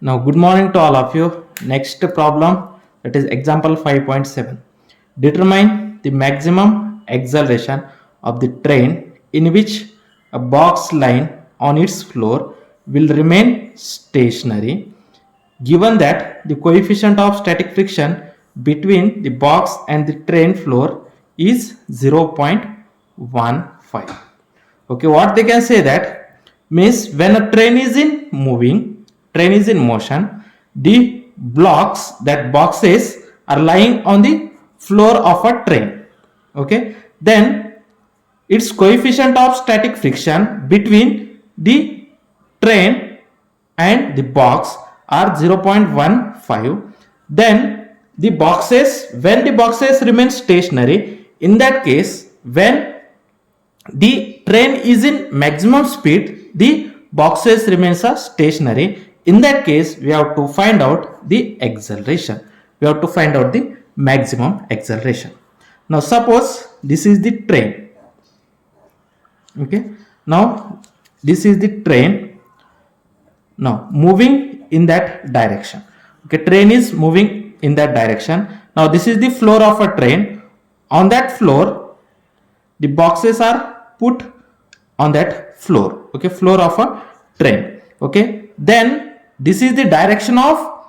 Now, good morning to all of you. Next problem, that is example 5.7. Determine the maximum acceleration of the train in which a box line on its floor will remain stationary, given that the coefficient of static friction between the box and the train floor is 0.15. Okay, what they can say that means when a train is in motion, the blocks, that boxes are lying on the floor of a train. Okay, then its coefficient of static friction between the train and the box are 0.15. Then the boxes, when the boxes remain stationary, in that case, when the train is in maximum speed, the boxes remains stationary. In that case, we have to find out the acceleration. We have to find out the maximum acceleration. Now suppose this is the train. Okay, now this is the train now moving in that direction. Okay, train is moving in that direction. Now this is the floor of a train. On that floor, the boxes are put on that floor. Okay, floor of a train. Okay, then this is the direction of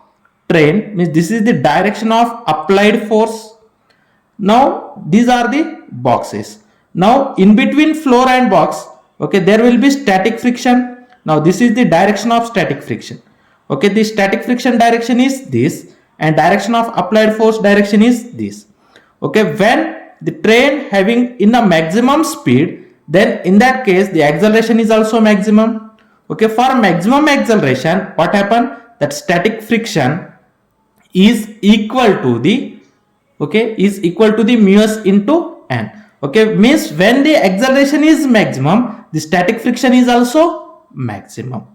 train, means this is the direction of applied force. Now these are the boxes. Now in between floor and box, okay, there will be static friction. Now this is the direction of static friction. Okay, the static friction direction is this and direction of applied force direction is this. Okay, when the train having in a maximum speed, then in that case the acceleration is also maximum. Okay, for maximum acceleration, what happen? That static friction is equal to the mu s into n. Okay, means when the acceleration is maximum, the static friction is also maximum.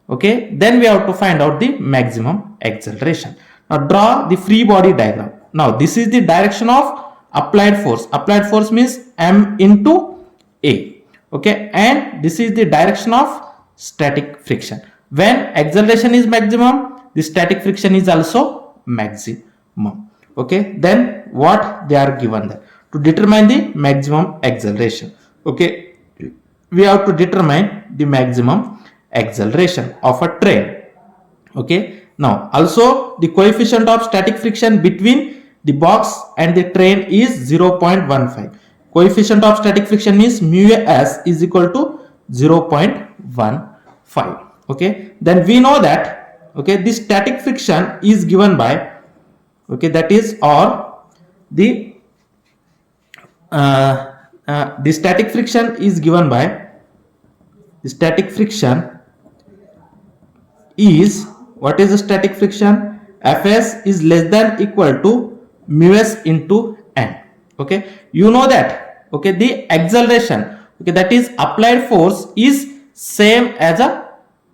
Okay, then we have to find out the maximum acceleration. Now draw the free body diagram. Now this is the direction of applied force. Applied force means m into a. Okay, and this is the direction of static friction. When acceleration is maximum, the static friction is also maximum. Okay, then what they are given there to determine the maximum acceleration. Okay, we have to determine the maximum acceleration of a train. Okay, now also the coefficient of static friction between the box and the train is 0.15. Coefficient of static friction is mu s is equal to 0.15. Okay, then we know that, okay, the static friction is given by, okay, that is, or the static friction is given by, the static friction is, what is the static friction? Fs is less than equal to mu s into n. Okay, you know that, okay, the acceleration, okay, that is applied force is same as a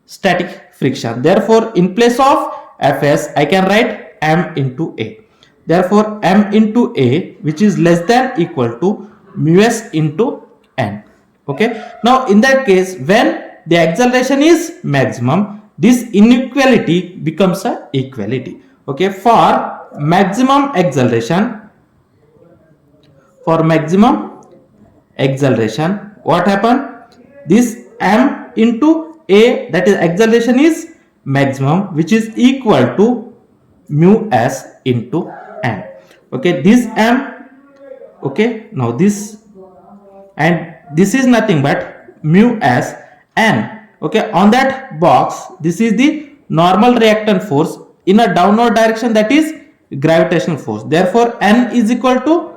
static friction. Therefore in place of Fs I can write m into a. Therefore m into a, which is less than equal to mu s into n. Okay, now in that case, when the acceleration is maximum, this inequality becomes a equality. Okay, for maximum acceleration, what happen? This m into a, that is acceleration, is maximum, which is equal to mu s into n. Okay, this m, okay, now this, and this is nothing but mu s n. Okay, on that box, this is the normal reactant force in a downward direction, that is gravitational force. Therefore n is equal to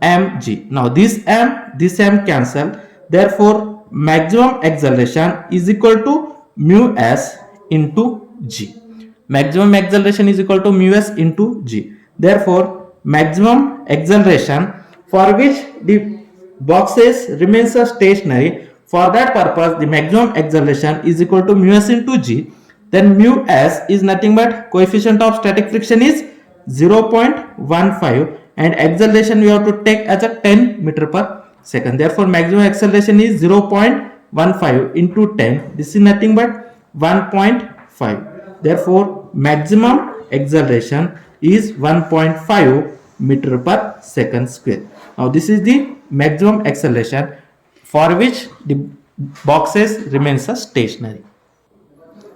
mg. Now this m cancel. Therefore maximum acceleration is equal to mu s into g. Maximum acceleration is equal to mu s into g. Therefore maximum acceleration for which the boxes remains stationary, for that purpose the maximum acceleration is equal to mu s into g. Then mu s is nothing but coefficient of static friction is 0.15 and acceleration we have to take as a 10 meter per second. Therefore maximum acceleration is 0.15 into 10. This is nothing but 1.5. Therefore, maximum acceleration is 1.5 meter per second square. Now this is the maximum acceleration for which the boxes remains stationary.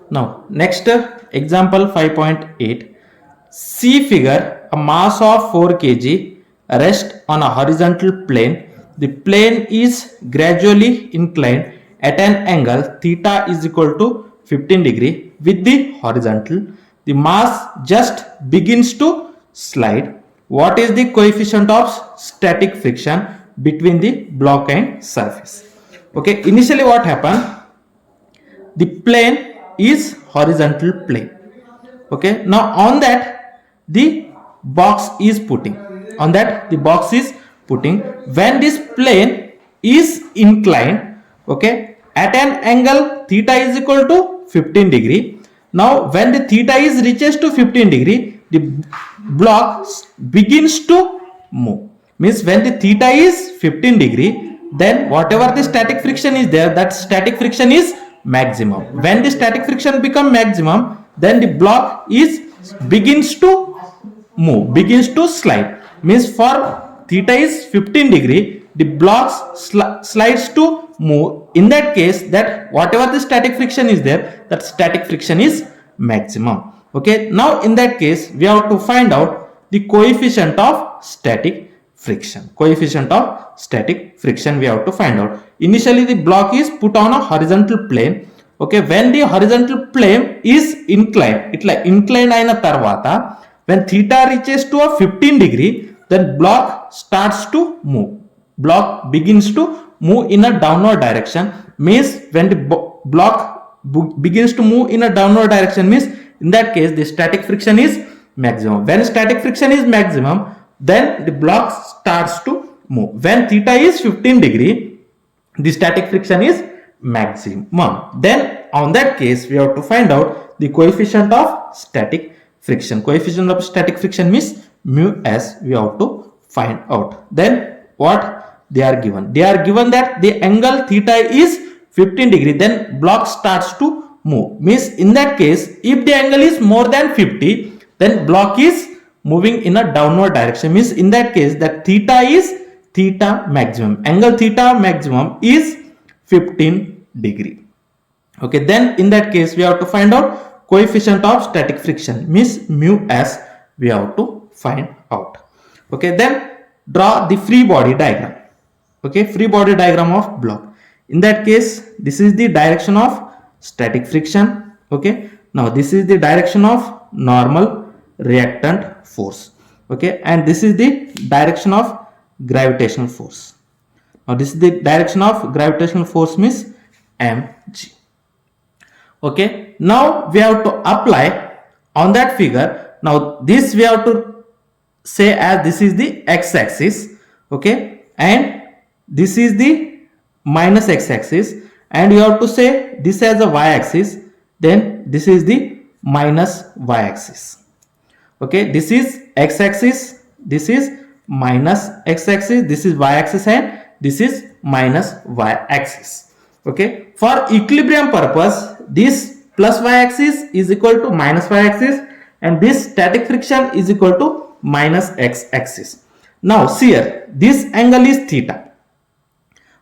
Now next example 5.8. See figure, a mass of 4 kg rests on a horizontal plane. The plane is gradually inclined at an angle theta is equal to 15 degree with the horizontal. The mass just begins to slide. What is the coefficient of static friction between the block and surface? Okay, initially what happened? The plane is horizontal plane. Okay, now on that the box is putting, when this plane is inclined, okay, at an angle theta is equal to 15 degree. Now when the theta is reaches to 15 degree, the block begins to move. Means when the theta is 15 degree, then whatever the static friction is there, that static friction is maximum. When the static friction become maximum, then the block begins to move, begins to slide. Means for theta is 15 degree, the block slides to move. In that case, that whatever the static friction is there, that static friction is maximum. Okay, now in that case we have to find out the coefficient of static friction. We have to find out. Initially the block is put on a horizontal plane. Okay, when the horizontal plane is inclined, inclined aina tarvata, when theta reaches to a 15 degree, then block starts to move. Block begins to move in a downward direction. Means when the block begins to move in a downward direction, means in that case the static friction is maximum. When static friction is maximum, then the block starts to move. When theta is 15 degree, the static friction is maximum. Then on that case we have to find out the coefficient of static friction. Coefficient of static friction means mu s, we have to find out. Then what they are given? They are given that the angle theta is 15 degree, then block starts to move. Means in that case, if the angle is more than 50, then block is moving in a downward direction. Means in that case, that theta is theta maximum. Angle theta maximum is 15 degree. Okay, then in that case we have to find out coefficient of static friction, means mu s, we have to find out. Okay, then draw the free body diagram. Okay, free body diagram of block. In that case, this is the direction of static friction. Okay, now this is the direction of normal reactant force. Okay, and this is the direction of gravitational force. Now this is the direction of gravitational force, means mg. Okay, now we have to apply on that figure. Now this we have to say as this is the x-axis. Okay, and this is the minus x-axis, and you have to say this as a y-axis, then this is the minus y-axis. Okay, this is x-axis, this is minus x-axis, this is y-axis, and this is minus y-axis. Okay, for equilibrium purpose, this plus y-axis is equal to minus y-axis, and this static friction is equal to minus x-axis. Now see here, this angle is theta.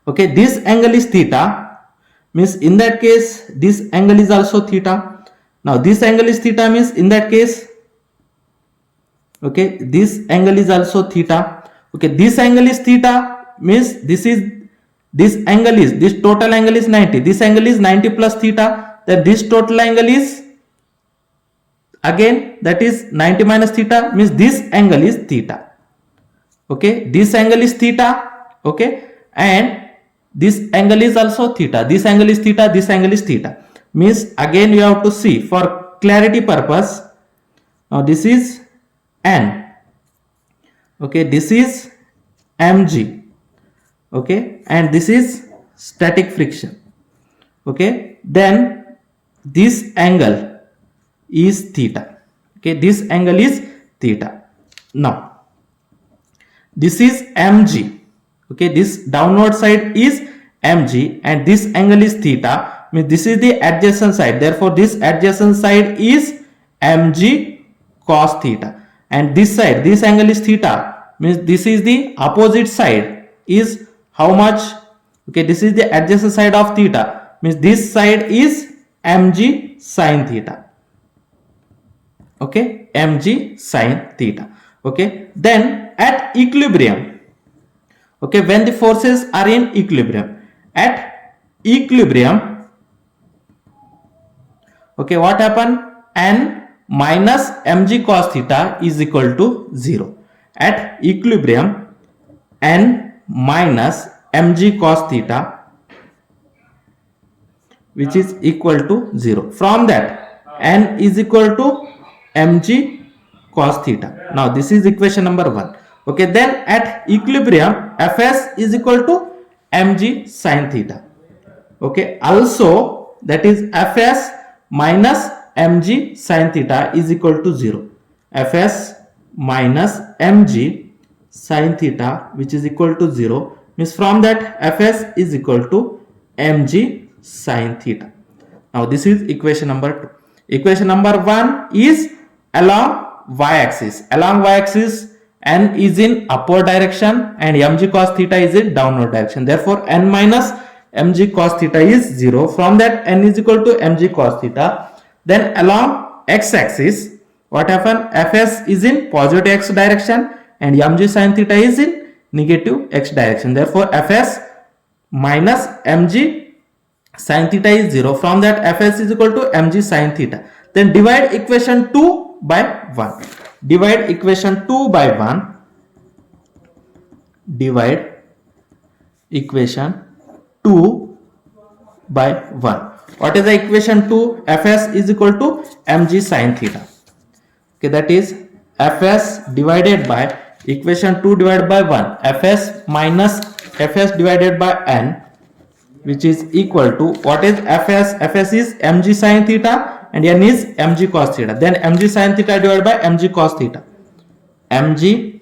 Okay, this angle is theta, means in that case this angle is also theta. Now this angle is theta, means in that case, okay, this angle is also theta. Okay, this angle is theta, means this total angle is 90. This angle is 90 plus theta, then this total angle is again that is 90 minus theta, means this angle is theta. Okay, this angle is theta. Okay, and this angle is also theta. This angle is theta, this angle is theta. Means again you have to see for clarity purpose. Now this is n. Okay, this is mg. Okay, and this is static friction. Okay, then this angle is theta. Okay, this angle is theta. Now this is mg. Okay, this downward side is mg, and this angle is theta. means this is the adjacent side. Therefore, this adjacent side is mg cos theta, and this side, this angle is theta, means this is the opposite side is how much? Okay, this is the adjacent side of theta, means this side is mg sin theta. Okay, mg sin theta. Okay, then at equilibrium, okay, when the forces are in equilibrium, at equilibrium, okay, what happen? N minus mg cos theta is equal to 0. At equilibrium, n minus mg cos theta, which is equal to 0. From that, n is equal to mg cos theta. Now this is equation number 1. Okay, then at equilibrium, fs is equal to mg sin theta. Okay, also that is fs minus mg sin theta is equal to 0. fs minus mg sin theta, which is equal to 0, means from that fs is equal to mg sin theta. Now this is equation number 2. Equation number 1 is along y-axis. Along y-axis, n is in upward direction and mg cos theta is in downward direction. Therefore, n minus mg cos theta is 0. From that, n is equal to mg cos theta. Then along x-axis, what happen? fs is in positive x direction and mg sin theta is in negative x direction. Therefore, fs minus mg sin theta is 0. From that, fs is equal to mg sin theta. Then divide equation 2 by 1. Divide equation 2 by 1. Divide equation 2 by 1. What is the equation 2? fs is equal to mg sin theta. Okay, that is fs divided by equation 2 divided by 1. fs minus fs divided by n, which is equal to, what is fs? fs is mg sin theta and n is mg cos theta. Then mg sin theta divided by mg cos theta. mg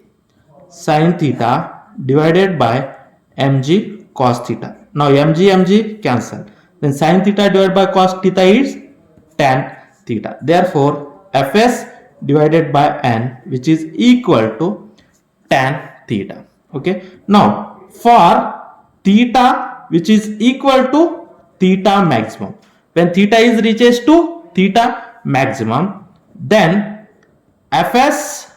sin theta divided by mg cos theta. Now mg cancel. Then sin theta divided by cos theta is tan theta. Therefore, fs divided by n, which is equal to tan theta. Okay. Now for theta, which is equal to theta maximum, when theta is reaches to theta maximum, then fs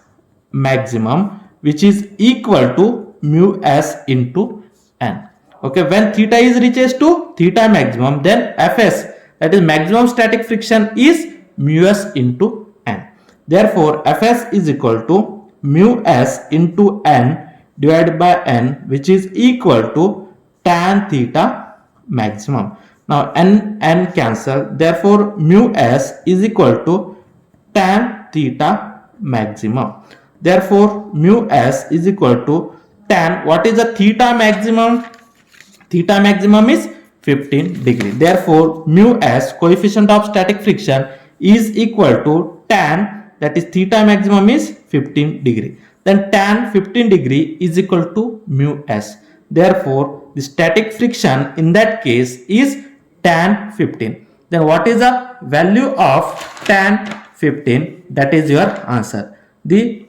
maximum, which is equal to mu s into n. Okay, when theta is reaches to theta maximum, then fs, that is maximum static friction, is mu s into n. Therefore, fs is equal to mu s into n divided by n, which is equal to tan theta maximum. Now n cancel. Therefore, mu s is equal to tan theta maximum. Therefore, mu s is equal to tan. What is the theta maximum? Theta maximum is 15 degree. Therefore, mu s, coefficient of static friction, is equal to tan, that is theta maximum is 15 degree. Then tan 15 degree is equal to mu s. Therefore, the static friction in that case is tan 15. Then what is the value of tan 15? That is your answer. The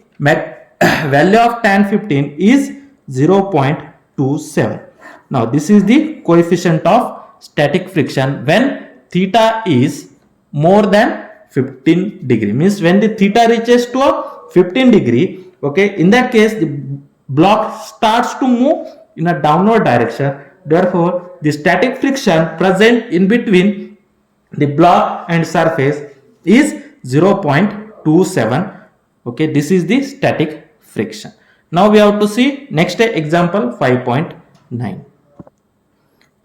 value of tan 15 is 0.27. Now this is the coefficient of static friction when theta is more than 15 degree. Means when the theta reaches to a 15 degree, okay, in that case the block starts to move in a downward direction. Therefore, the static friction present in between the block and surface is 0.27. Okay, this is the static friction. Now we have to see next example 5.9.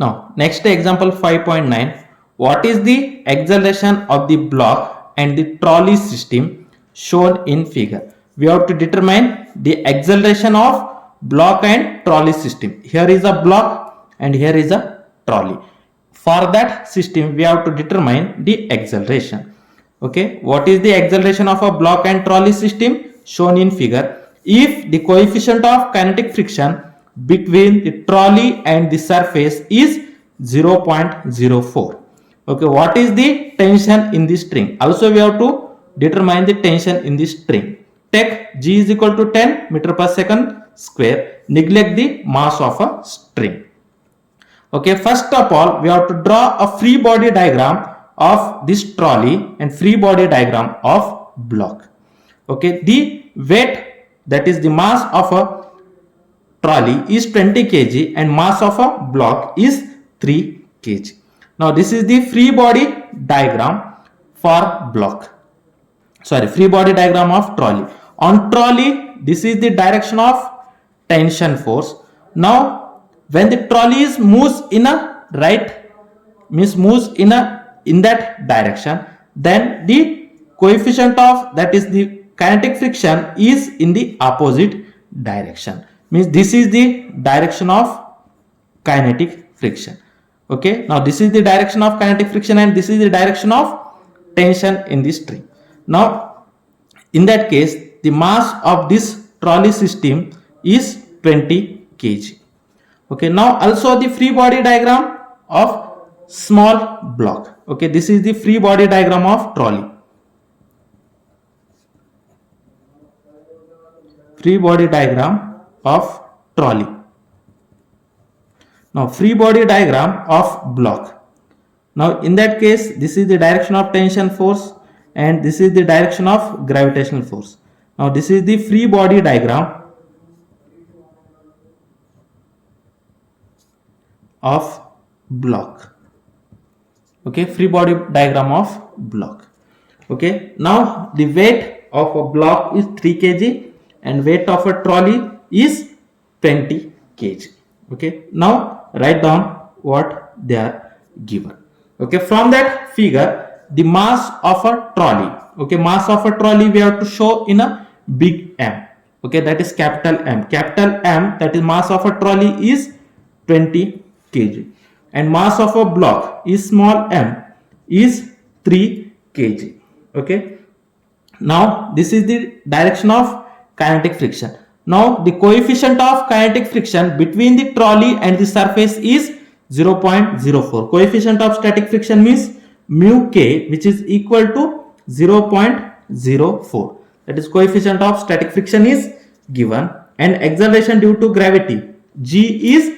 Now next example 5.9. What is the acceleration of the block and the trolley system shown in figure? We have to determine the acceleration of block and trolley system. Here is a block and here is a trolley. For that system, we have to determine the acceleration. Okay, what is the acceleration of a block and trolley system shown in figure? If the coefficient of kinetic friction between the trolley and the surface is 0.04. Okay, what is the tension in the string? Also we have to determine the tension in the string. Take G is equal to 10 meter per second square. Neglect the mass of a string. Okay, first of all, we have to draw a free body diagram of this trolley and free body diagram of block. Okay, the weight, that is the mass of a trolley, is 20 kg and mass of a block is 3 kg. Now this is the free body diagram for block. Sorry, free body diagram of trolley. On trolley, this is the direction of tension force. Now when the trolley is moves in a right, means moves in that direction, then the coefficient of, that is the kinetic friction, is in the opposite direction. Means this is the direction of kinetic friction. Okay, now this is the direction of kinetic friction and this is the direction of tension in the string. Now in that case, the mass of this trolley system is 20 kg. Okay, now also the free body diagram of small block. Okay, this is the free body diagram of trolley. Free body diagram of trolley. Now free body diagram of block. Now in that case, this is the direction of tension force and this is the direction of gravitational force. Now this is the free body diagram of block. Okay, free body diagram of block. Okay, now the weight of a block is 3 kg and weight of a trolley is 20 kg. Okay, now write down what they are given. Okay, from that figure, the mass of a trolley. Okay, mass of a trolley we have to show in a big M. Okay, that is capital M. Capital M, that is mass of a trolley, is 20 kg and mass of a block is small m, is 3 kg. Okay, now this is the direction of kinetic friction. Now the coefficient of kinetic friction between the trolley and the surface is 0.04. Coefficient of static friction means mu k, which is equal to 0.04. That is coefficient of static friction is given, and acceleration due to gravity g is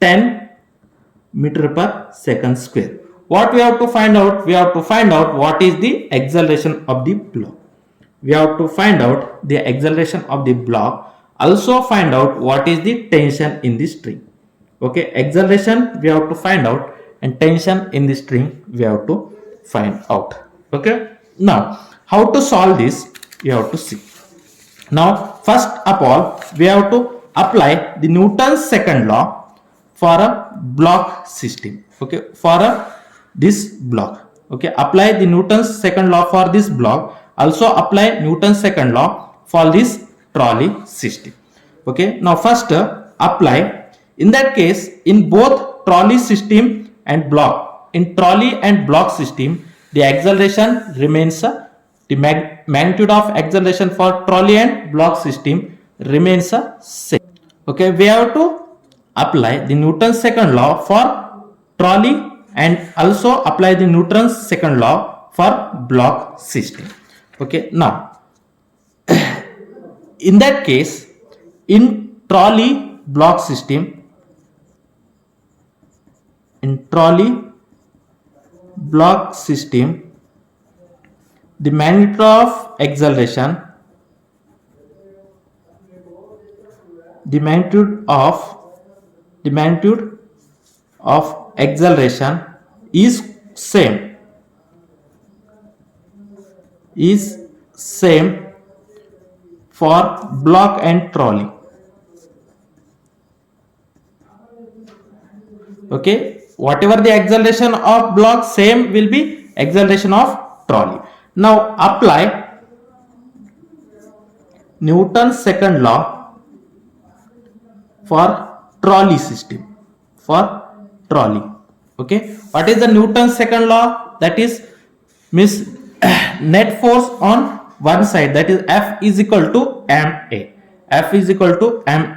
10 meter per second square. What we have to find out? We have to find out what is the acceleration of the block. We have to find out the acceleration of the block. Also find out what is the tension in the string. Okay, acceleration we have to find out and tension in the string we have to find out. Okay, now how to solve this you have to see. Now first of all, we have to apply the Newton's second law for a block system. Okay, for this block. Okay, apply the Newton's second law for this block. Also apply Newton's second law for this trolley system. Okay, now first apply. In that case, in both trolley system and block, in trolley and block system, the acceleration remains the magnitude of acceleration for trolley and block system remains same. Okay, we have to apply the Newton's second law for trolley and also apply the Newton's second law for block system. Okay, now in that case, in trolley block system, the magnitude of acceleration, the magnitude of acceleration is same for block and trolley. Okay, whatever the acceleration of block, same will be acceleration of trolley. Now apply Newton's second law for trolley system, for trolley. Okay, what is the Newton's second law? That is means net force on one side, that is F is equal to ma. F is equal to ma.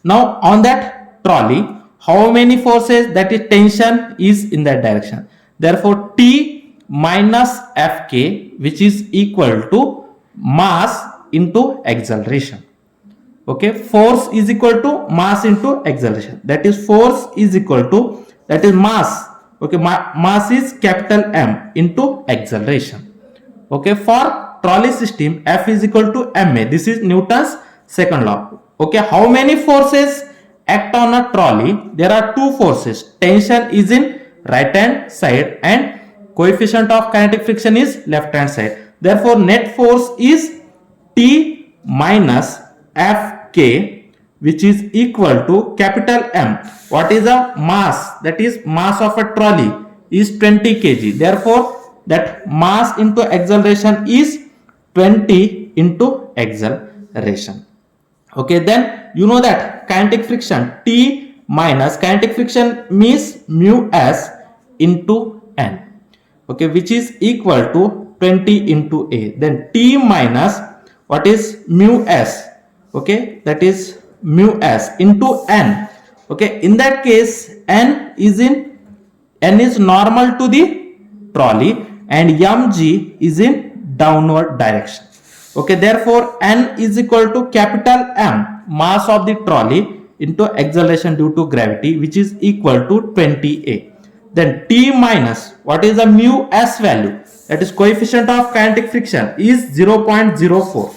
Now on that trolley, how many forces, that is tension, is in that direction. Therefore, T minus Fk, which is equal to mass into acceleration. Okay, force is equal to mass into acceleration. That is, force is equal to, that is mass. Okay, mass is capital M into acceleration. Okay, for trolley system, F is equal to ma. This is Newton's second law. Okay, how many forces act on a trolley? There are two forces. Tension is in right hand side and coefficient of kinetic friction is left hand side. Therefore, net force is T minus Fk, which is equal to capital M. What is the mass? That is, mass of a trolley is 20 kg. Therefore, that mass into acceleration is 20 into acceleration. Okay, then you know that kinetic friction, T minus kinetic friction means mu s into n. Okay, which is equal to 20 into A. Then T minus what is mu s? Okay, that is mu s into n. Okay, in that case, n is normal to the trolley and mg is in downward direction. Okay, therefore n is equal to capital M, mass of the trolley, into acceleration due to gravity, which is equal to 20a. Then T minus what is the mu s value? That is coefficient of kinetic friction is 0.04.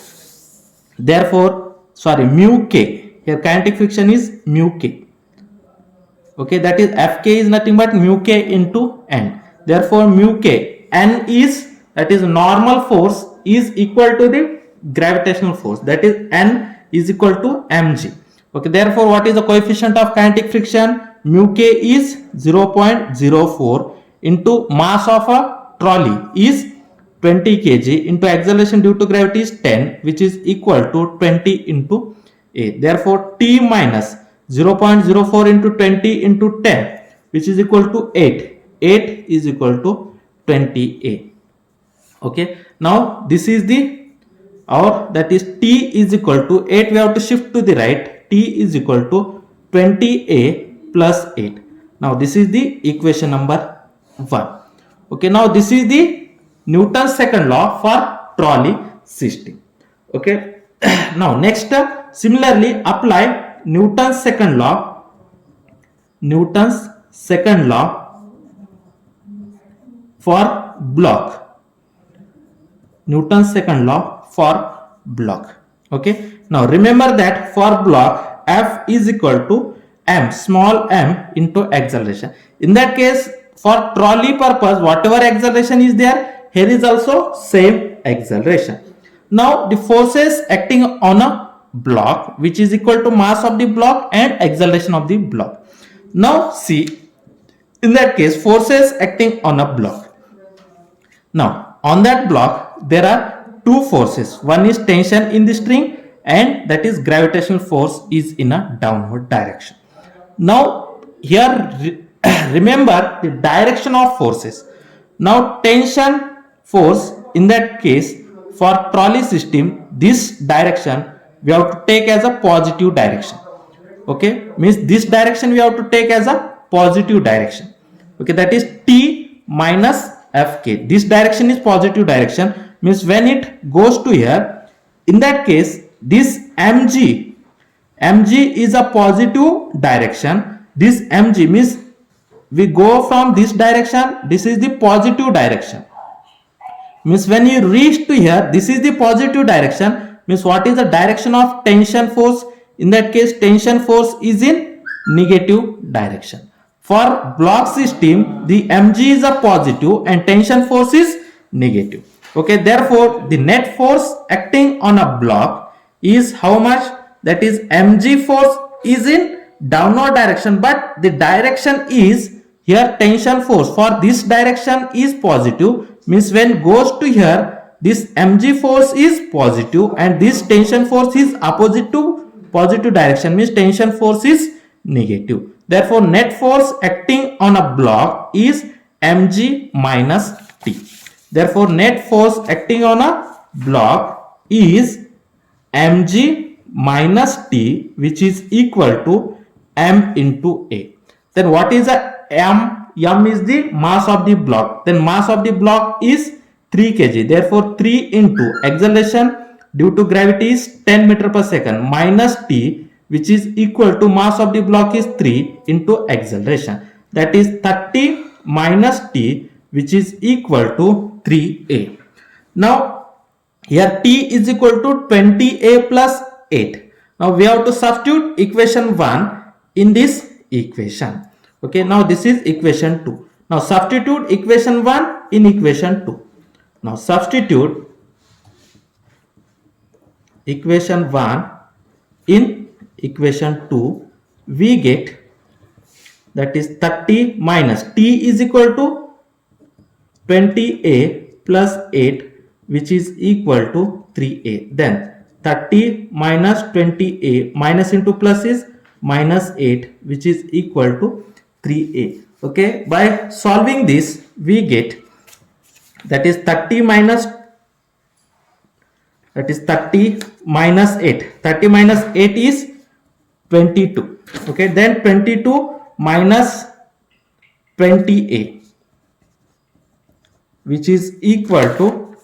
Therefore, mu k, here kinetic friction is mu k. Okay, that is Fk is nothing but mu k into n. Therefore, mu k, n is, that is normal force, is equal to the gravitational force, that is n is equal to mg. Okay, therefore what is the coefficient of kinetic friction? Mu k is 0.04 into mass of a trolley is 20 kg into acceleration due to gravity is 10, which is equal to 20 into A. Therefore, T minus 0.04 into 20 into 10, which is equal to 8. 8 is equal to 20A. Okay, now this is the, or that is T is equal to 8. We have to shift to the right. T is equal to 20A plus 8. Now this is the equation number 1. Okay, now this is the Newton's second law for trolley system. Okay, now next similarly apply Newton's second law. Newton's second law for block. Newton's second law for block. Okay, now remember that for block F is equal to m, small m, into acceleration. In that case, for trolley purpose, whatever acceleration is there, here is also same acceleration. Now the forces acting on a block, which is equal to mass of the block and acceleration of the block. Now see, in that case, forces acting on a block. Now on that block there are two forces. One is tension in the string, and that is gravitational force is in a downward direction. Now here remember the direction of forces. Now tension force, in that case for trolley system, this direction we have to take as a positive direction. Okay, means this direction we have to take as a positive direction. Okay, that is T minus Fk. This direction is positive direction, means when it goes to here, in that case this mg is a positive direction. This mg means we go from this direction, this is the positive direction. Means when you reach to here, this is the positive direction, means what is the direction of tension force? In that case, tension force is in negative direction. For block system, the mg is a positive and tension force is negative. Okay, therefore the net force acting on a block is how much? That is mg force is in downward direction, but the direction is here tension force for this direction is positive, means when goes to here, this mg force is positive and this tension force is opposite to positive direction, means tension force is negative. Therefore net force acting on a block is mg minus t. Therefore net force acting on a block is mg minus t, which is equal to m into a. Then what is a m m is the mass of the block. Then mass of the block is 3 kg. Therefore 3 into acceleration due to gravity is 10 meter per second minus t, which is equal to mass of the block is 3 into acceleration. That is 30 minus t, which is equal to 3a. Now here t is equal to 20a plus 8. Now we have to substitute equation 1 in this equation. Okay, now this is equation 2. Now substitute equation 1 in equation 2. Now substitute equation 1 in equation 2. We get, that is 30 minus t is equal to 20a plus 8, which is equal to 3a. Then 30 minus 20a, minus into plus is minus 8, which is equal to 3a. Okay, by solving this we get, that is 30 minus 8. 30 minus 8 is 22. Okay, then 22 minus 20a, which is equal to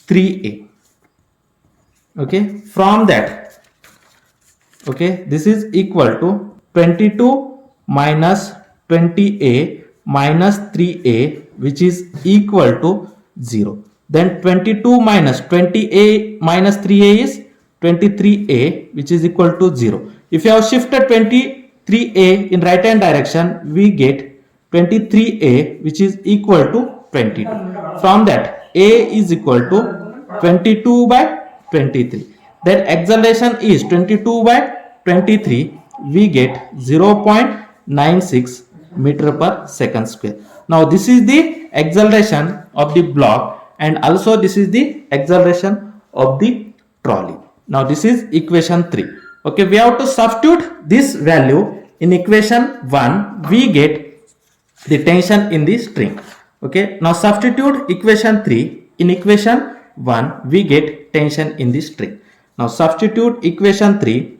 3a. Okay, from that, okay, this is equal to 22 minus 20a minus 3a, which is equal to 0. Then 22 minus 20a minus 3a is 23a, which is equal to 0. If you have shifted 23a in right hand direction, we get 23a, which is equal to 22. From that, a is equal to 22 by 23. Then acceleration is 22 by 23. We get 0.96 meter per second square. Now this is the acceleration of the block, and also this is the acceleration of the trolley. Now this is equation 3. Okay, we have to substitute this value in equation 1. We get the tension in the string. Okay, now substitute equation 3 in equation 1. We get tension in the string. Now substitute equation 3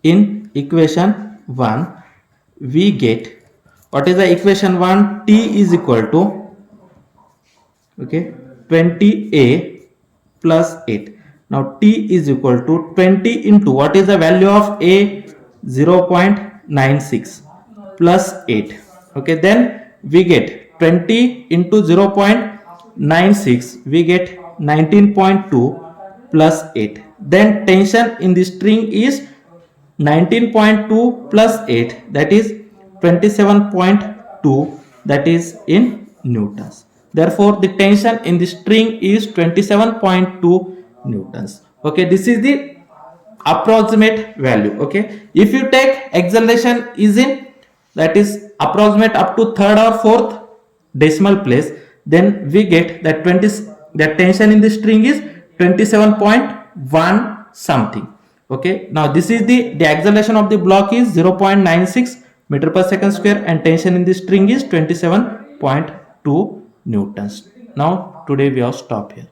in equation 1. We get, what is the equation 1? T is equal to, okay, 20a plus 8. Now t is equal to 20 into, what is the value of a? 0.96 plus 8. Okay, then we get 20 into 0.96, we get 19.2 plus 8. Then tension in the string is 19.2 plus 8, that is 27.2, that is in newtons. Therefore the tension in the string is 27.2 newtons. Okay, this is the approximate value. Okay, if you take acceleration is in, that is approximate up to third or fourth decimal place, then we get that that tension in the string is 27.1 something. Okay, now this is the acceleration of the block is 0.96 meter per second square, and tension in the string is 27.2 newtons. Now today we have stopped here.